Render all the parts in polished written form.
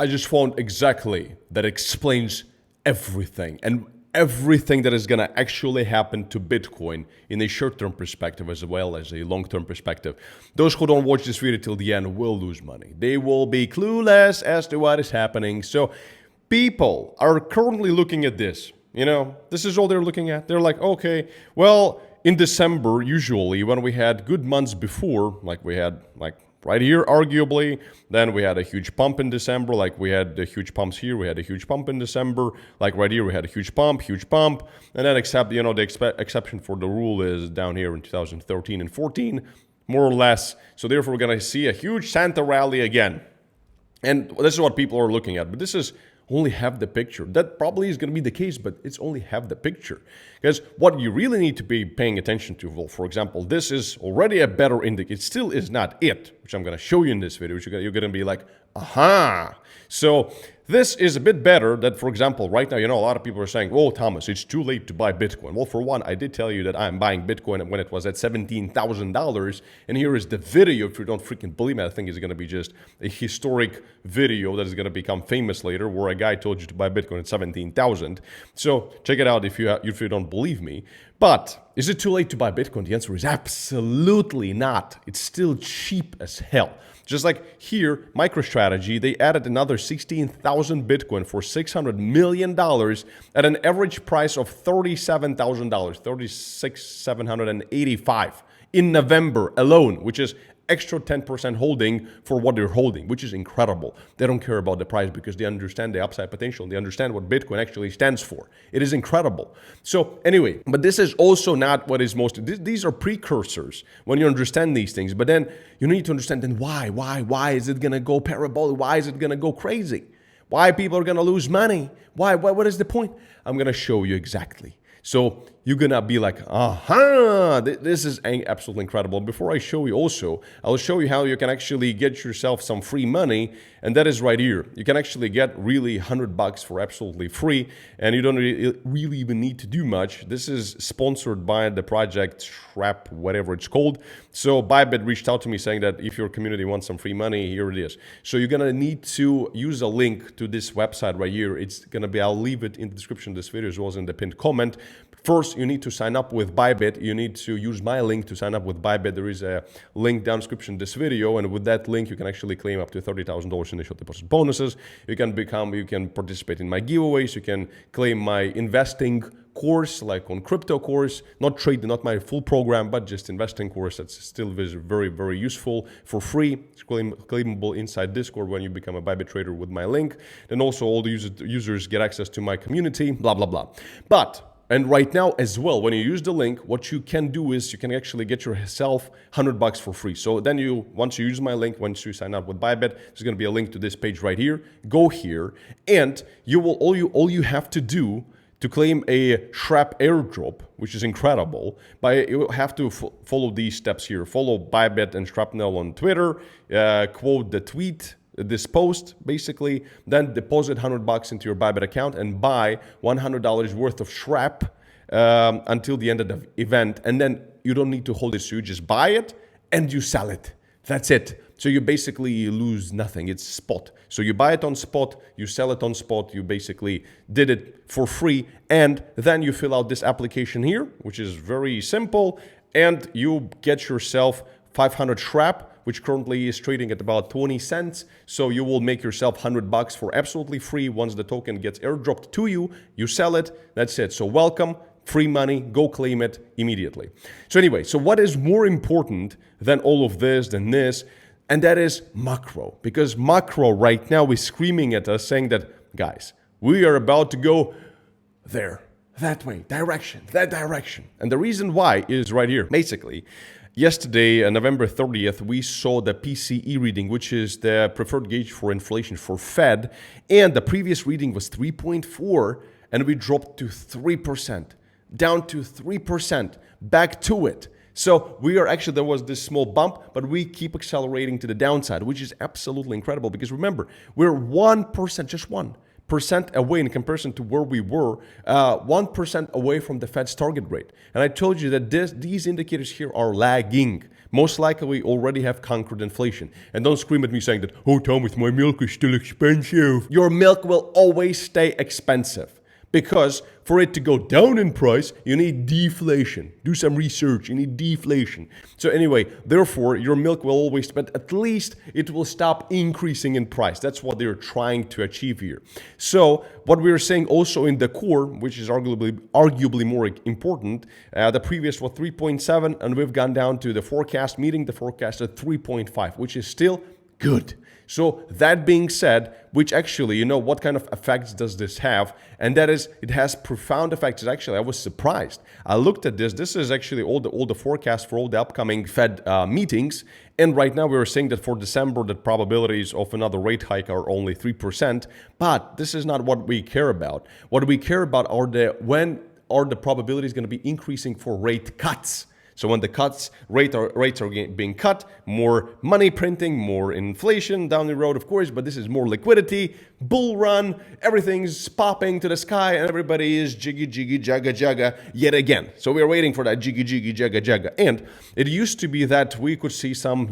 I just found exactly that explains everything and everything that is going to actually happen to Bitcoin in a short-term perspective as well as a long-term perspective. Those who don't watch this video till the end will lose money. They will be clueless as to what is happening. So people are currently looking at this. This is all they're looking at. They're like, okay, well, in December, usually when we had good months before, like we had right here, arguably. Then we had a huge pump in December, like we had the huge pumps here. We had a huge pump in December, like right here we had a huge pump. And then the exception for the rule is down here in 2013 and 14, more or less. So therefore, we're going to see a huge Santa rally again. And this is what people are looking at. But this is only half the picture. That probably is going to be the case, but it's only half the picture. Because what you really need to be paying attention to, well, for example, this is already a better indicator. It still is not it, which I'm going to show you in this video, which you're going to be like, aha. So this is a bit better that, for example, right now, a lot of people are saying, oh, Thomas, it's too late to buy Bitcoin. Well, for one, I did tell you that I'm buying Bitcoin when it was at $17,000. And here is the video. If you don't freaking believe me, I think it's going to be just a historic video that is going to become famous later, where a guy told you to buy Bitcoin at 17,000. So check it out if you don't believe me. But is it too late to buy Bitcoin? The answer is absolutely not. It's still cheap as hell. Just like here, MicroStrategy, they added another 16,000 Bitcoin for $600 million at an average price of $37,000, 36,785 in November alone, which is extra 10% holding for what they're holding, which is incredible. They don't care about the price because they understand the upside potential. They understand what Bitcoin actually stands for. It is incredible. So anyway, but this is also not what is most, these are precursors when you understand these things. But then you need to understand then why is it going to go parabolic? Why is it going to go crazy? Why people are going to lose money? What is the point? I'm going to show you exactly. So you're going to be like, aha, this is absolutely incredible. Before I show you also, I'll show you how you can actually get yourself some free money. And that is right here. You can actually get really $100 for absolutely free. And you don't really even need to do much. This is sponsored by the project Shrap, whatever it's called. So Bybit reached out to me saying that if your community wants some free money, here it is. So you're going to need to use a link to this website right here. It's going to be, I'll leave it in the description of this video as well as in the pinned comment. First, you need to sign up with Bybit. You need to use my link to sign up with Bybit. There is a link down in the description of this video, and with that link, you can actually claim up to $30,000 initial deposit bonuses. You can participate in my giveaways. You can claim my investing course, like on crypto course, not my full program, but just investing course. That's still very, very useful for free. It's claimable inside Discord when you become a Bybit trader with my link. Then also all the users get access to my community, blah, blah, blah. And right now as well, when you use the link, what you can do is you can actually get yourself $100 for free. So then once you use my link, once you sign up with Bybit, there's going to be a link to this page right here. Go here, and all you have to do to claim a Shrap airdrop, which is incredible, you have to follow these steps here. Follow Bybit and Shrapnel on Twitter, quote the tweet, this post, basically, then deposit $100 into your Bybit account and buy $100 worth of Shrap until the end of the event. And then you don't need to hold it, so you just buy it and you sell it. That's it. So you basically lose nothing. It's spot. So you buy it on spot, you sell it on spot, you basically did it for free, and then you fill out this application here, which is very simple, and you get yourself 500 Shrap, which currently is trading at about 20 cents. So you will make yourself $100 for absolutely free. Once the token gets airdropped to you, you sell it, that's it. So welcome, free money, go claim it immediately. So anyway, so what is more important than all of this, and that is macro. Because macro right now is screaming at us saying that, guys, we are about to go there, that way, that direction. And the reason why is right here. Basically, yesterday, November 30th, we saw the PCE reading, which is the preferred gauge for inflation for Fed. And the previous reading was 3.4, and we dropped to 3%, down to 3%, back to it. So there was this small bump, but we keep accelerating to the downside, which is absolutely incredible because remember, we're 1%, just 1% away in comparison to where we were, 1% away from the Fed's target rate. And I told you that these indicators here are lagging. most likely we already have conquered inflation. And don't scream at me saying that, oh Thomas, my milk is still expensive. Your milk will always stay expensive. Because for it to go down in price, you need deflation. Do some research, you need deflation. So anyway, therefore, your milk will always, but at least it will stop increasing in price. That's what they're trying to achieve here. So what we're saying also in the core, which is arguably more important, the previous was 3.7, and we've gone down to the forecast, meeting the forecast at 3.5, which is still good. So that being said, which actually, what kind of effects does this have? And that is, it has profound effects. Actually, I was surprised. I looked at this. This is actually all the forecast for all the upcoming Fed meetings. And right now we were saying that for December, the probabilities of another rate hike are only 3%. But this is not what we care about. What we care about are when are the probabilities going to be increasing for rate cuts. So when the rates are being cut, more money printing, more inflation down the road, of course, but this is more liquidity, bull run, everything's popping to the sky, and everybody is jiggy, jiggy, jaga, jaga yet again. So we're waiting for that jiggy, jiggy, jaga, jaga. And it used to be that we could see some,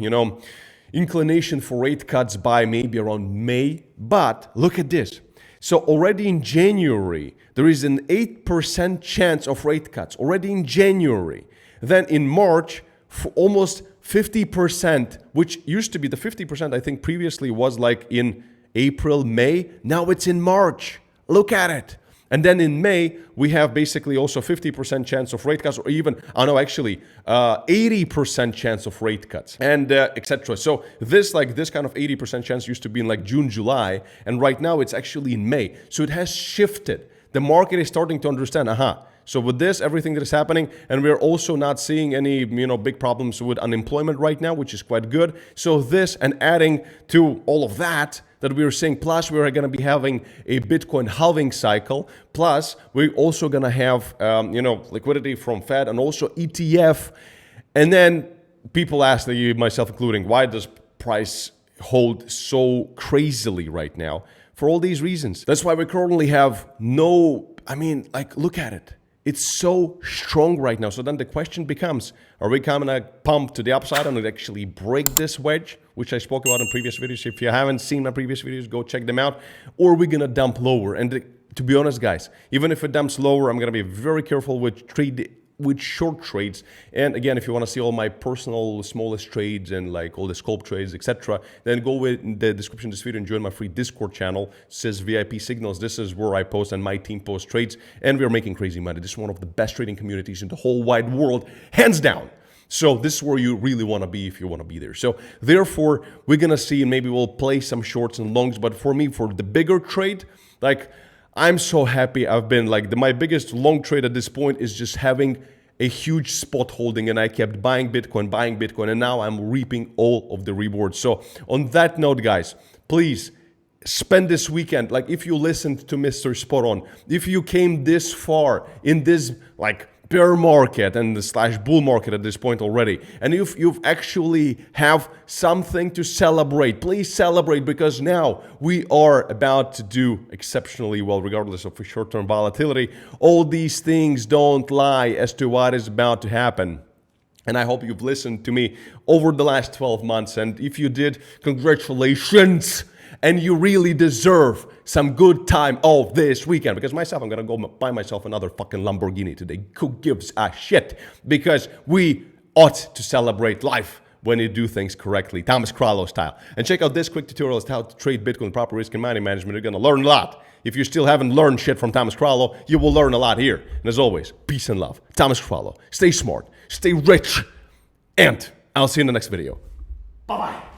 inclination for rate cuts by maybe around May, but look at this. So already in January, there is an 8% chance of rate cuts, already in January. Then in March, for almost 50%, which used to be the 50%, I think previously was like in April, May. Now it's in March. Look at it. And then in May, we have basically also 50% chance of rate cuts, or even, 80% chance of rate cuts, and etc. So this kind of 80% chance used to be in like June, July, and right now it's actually in May. So it has shifted. The market is starting to understand, so with this, everything that is happening, and we're also not seeing any, big problems with unemployment right now, which is quite good. So this, and adding to all of that we're seeing, plus we're going to be having a Bitcoin halving cycle, plus we're also going to have, liquidity from Fed and also ETF. And then people ask, myself including, why does price hold so crazily right now? For all these reasons. That's why we currently have look at it. It's so strong right now. So then the question becomes, are we coming to pump to the upside and actually break this wedge, which I spoke about in previous videos? If you haven't seen my previous videos, go check them out. Or are we going to dump lower? And to be honest, guys, even if it dumps lower, I'm going to be very careful with short trades. And again, if you want to see all my personal smallest trades and like all the scalp trades, etc., then go with the description of this video and join my free Discord channel. It says VIP Signals. This is where I post and my team posts trades, and we're making crazy money. This is one of the best trading communities in the whole wide world, hands down. So this is where you really want to be if you want to be there. So therefore, we're going to see, and maybe we'll play some shorts and longs. But for me, for the bigger trade, I'm so happy. I've been my biggest long trade at this point is just having a huge spot holding, and I kept buying Bitcoin, and now I'm reaping all of the rewards. So on that note, guys, please spend this weekend, if you listened to Mr. Spot On, if you came this far in this bear market and the / bull market at this point already, and if you've actually have something to celebrate, please celebrate, because now we are about to do exceptionally well regardless of short-term volatility. All these things don't lie as to what is about to happen. And I hope you've listened to me over the last 12 months, and if you did, congratulations. And you really deserve some good time off this weekend. Because myself, I'm going to go buy myself another fucking Lamborghini today. Who gives a shit? Because we ought to celebrate life when you do things correctly, Thomas Krallo style. And check out this quick tutorial as to how to trade Bitcoin with proper risk and money management. You're going to learn a lot. If you still haven't learned shit from Thomas Krallo, you will learn a lot here. And as always, peace and love. Thomas Krallo. Stay smart, stay rich, and I'll see you in the next video. Bye-bye.